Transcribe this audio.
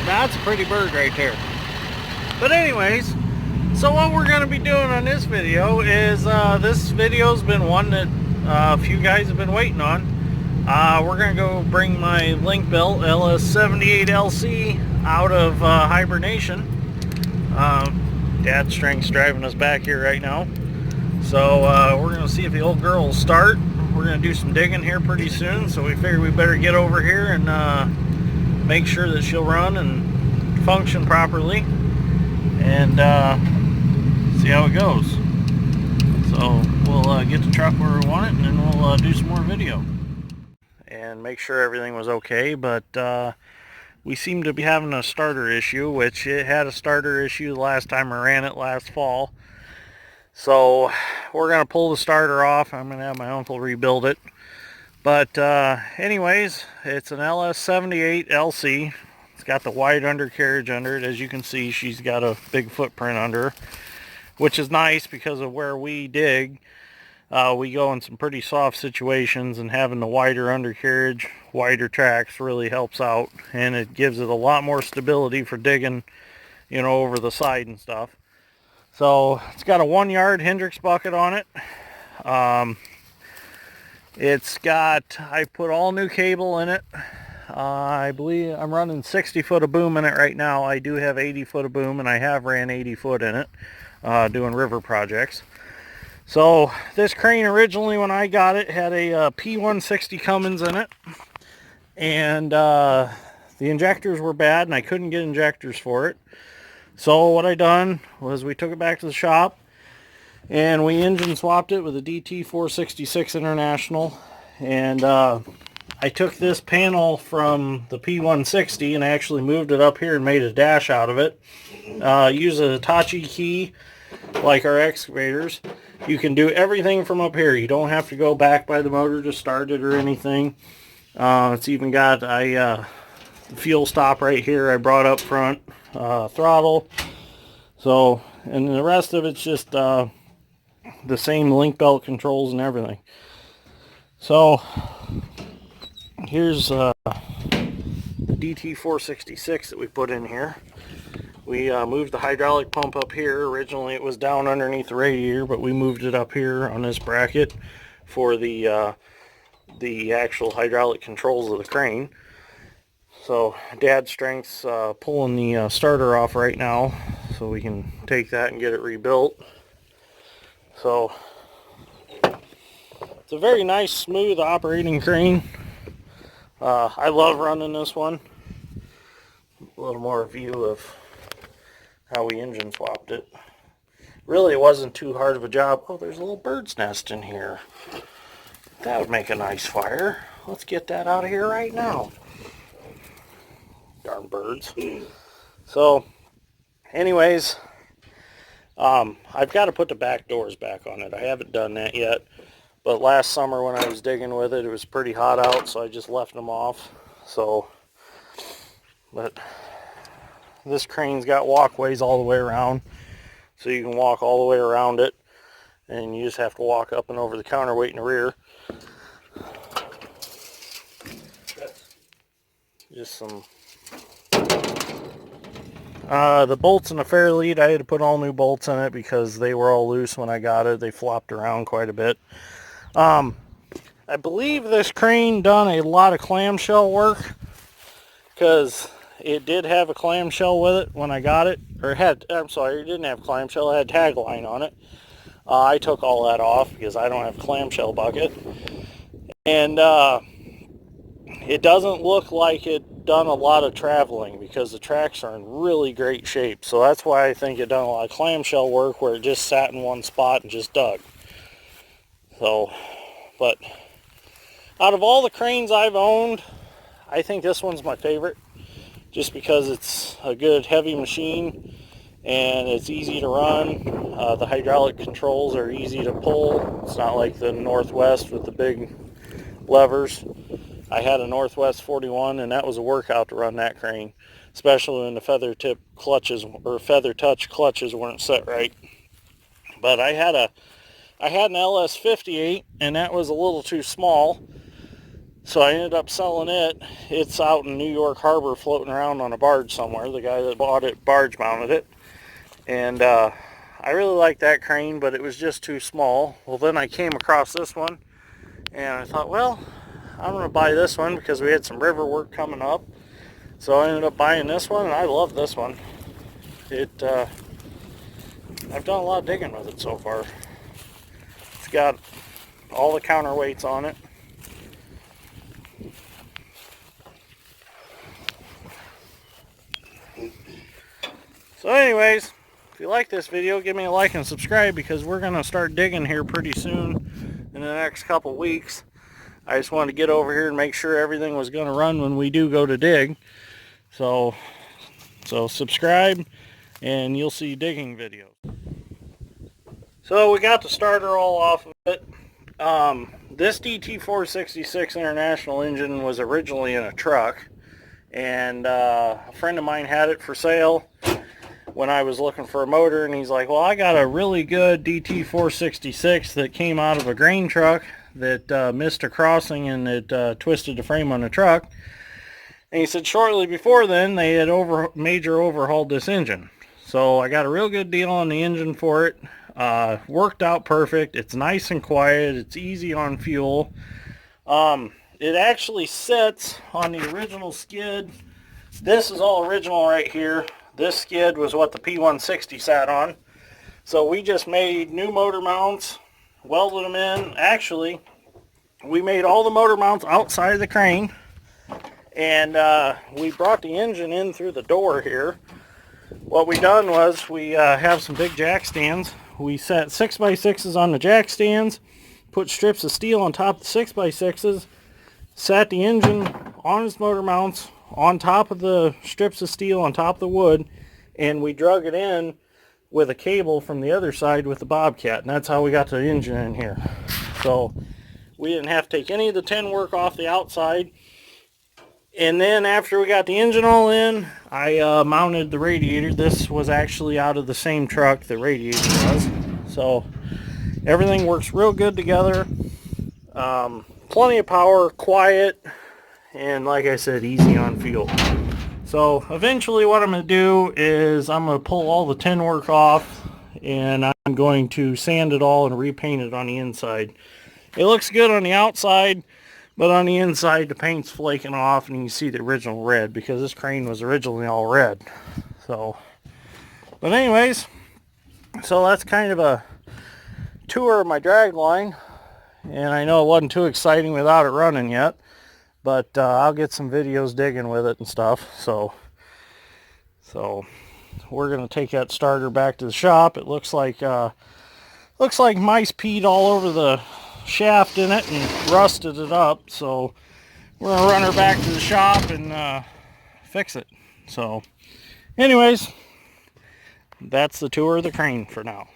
That's a pretty bird right there. But anyways, so what we're going to be doing on this video is, this video's been one that a few guys have been waiting on. We're going to go bring my link belt LS78LC out of hibernation. Dad Strength's driving us back here right now. So we're going to see if the old girl will start. We're going to do some digging here pretty soon, so we figured we better get over here and make sure that she'll run and function properly, and see how it goes. So we'll get the truck where we want it, and then we'll do some more video and make sure everything was okay. But we seem to be having a starter issue, which it had a starter issue the last time I ran it last fall. So we're going to pull the starter off. I'm going to have my uncle rebuild it. But anyways, it's an LS78LC. It's got the wide undercarriage under it. As you can see, she's got a big footprint under her, which is nice because of where we dig. We go in some pretty soft situations, and having the wider undercarriage, wider tracks really helps out, and it gives it a lot more stability for digging, you know, over the side and stuff. So it's got a 1 yard Hendrix bucket on it. It's got, I put all new cable in it. I believe I'm running 60 foot of boom in it right now. I do have 80 foot of boom, and I have ran 80 foot in it, doing river projects. So this crane originally, when I got it, had a P160 Cummins in it, and the injectors were bad, and I couldn't get injectors for it. So what I done was we took it back to the shop, and we engine swapped it with a DT 466 International. And I took this panel from the P160 and I actually moved it up here and made a dash out of it. Use a Hitachi key like our excavators. You can do everything from up here. You don't have to go back by the motor to start it or anything. It's even got the fuel stop right here I brought up front, throttle. So, and the rest of it's just the same link belt controls and everything. So here's the DT466 that we put in here. We moved the hydraulic pump up here. Originally it was down underneath the radiator, but we moved it up here on this bracket for the actual hydraulic controls of the crane. So Dad Strength's pulling the starter off right now, so we can take that and get it rebuilt. So it's a very nice, smooth operating crane. I love running this one. A little more view of how we engine swapped it. Really, it wasn't too hard of a job. Oh, there's a little bird's nest in here. That would make a nice fire. Let's get that out of here right now. Darn birds. So anyways, I've got to put the back doors back on it. I haven't done that yet, but last summer when I was digging with it, it was pretty hot out, so I just left them off. So, but this crane's got walkways all the way around, so you can walk all the way around it, and you just have to walk up and over the counterweight in the rear. Just some the bolts in the Fairlead, I had to put all new bolts in it because they were all loose when I got it. They flopped around quite a bit. I believe this crane done a lot of clamshell work, because it did have a clamshell with it when I got it. Or I'm sorry, it didn't have clamshell, it had tagline on it. I took all that off because I don't have a clamshell bucket. And it doesn't look like it done a lot of traveling because the tracks are in really great shape. So that's why I think it done a lot of clamshell work where it just sat in one spot and just dug. So, but out of all the cranes I've owned, I think this one's my favorite, just because it's a good heavy machine and it's easy to run. The hydraulic controls are easy to pull. It's not like the Northwest with the big levers. I had a Northwest 41, and that was a workout to run that crane, especially when the feather tip clutches or feather touch clutches weren't set right. But I had a I had an LS78 and that was a little too small, so I ended up selling it. It's out in New York Harbor floating around on a barge somewhere. The guy that bought it barge mounted it, and I really liked that crane, but it was just too small. Well, then I came across this one and I thought, well, I'm going to buy this one because we had some river work coming up. So I ended up buying this one, and I love this one. I've done a lot of digging with it so far. It's got all the counterweights on it. So anyways, if you like this video, give me a like and subscribe, because we're going to start digging here pretty soon in the next couple weeks. I just wanted to get over here and make sure everything was going to run when we do go to dig. So subscribe and you'll see digging videos. So we got the starter all off of it. This DT466 International engine was originally in a truck, and a friend of mine had it for sale when I was looking for a motor, and he's like, well, I got a really good DT466 that came out of a grain truck that missed a crossing, and it twisted the frame on the truck. And he said shortly before then they had major overhauled this engine. So I got a real good deal on the engine for it. Worked out perfect. It's nice and quiet. It's easy on fuel. It actually sits on the original skid. This is all original right here. This skid was what the P160 sat on. So we just made new motor mounts, welded them in. Actually, we made all the motor mounts outside of the crane, and we brought the engine in through the door here. What we done was we have some big jack stands. We set 6x6s on the jack stands, put strips of steel on top of the 6x6s, sat the engine on its motor mounts on top of the strips of steel on top of the wood, and we drug it in with a cable from the other side with the bobcat, and that's how we got the engine in here. So we didn't have to take any of the tin work off the outside. And then after we got the engine all in, I mounted the radiator. This was actually out of the same truck the radiator was. So everything works real good together. Plenty of power, quiet, and like I said, easy on fuel. So eventually what I'm going to do is I'm going to pull all the tin work off, and I'm going to sand it all and repaint it on the inside. It looks good on the outside, but on the inside the paint's flaking off, and you can see the original red because this crane was originally all red. So, but anyways, so that's kind of a tour of my dragline, and I know it wasn't too exciting without it running yet, but I'll get some videos digging with it and stuff. So we're gonna take that starter back to the shop. It looks like mice peed all over the shaft in it and rusted it up, so we're gonna run her back to the shop and fix it. So anyways, that's the tour of the crane for now.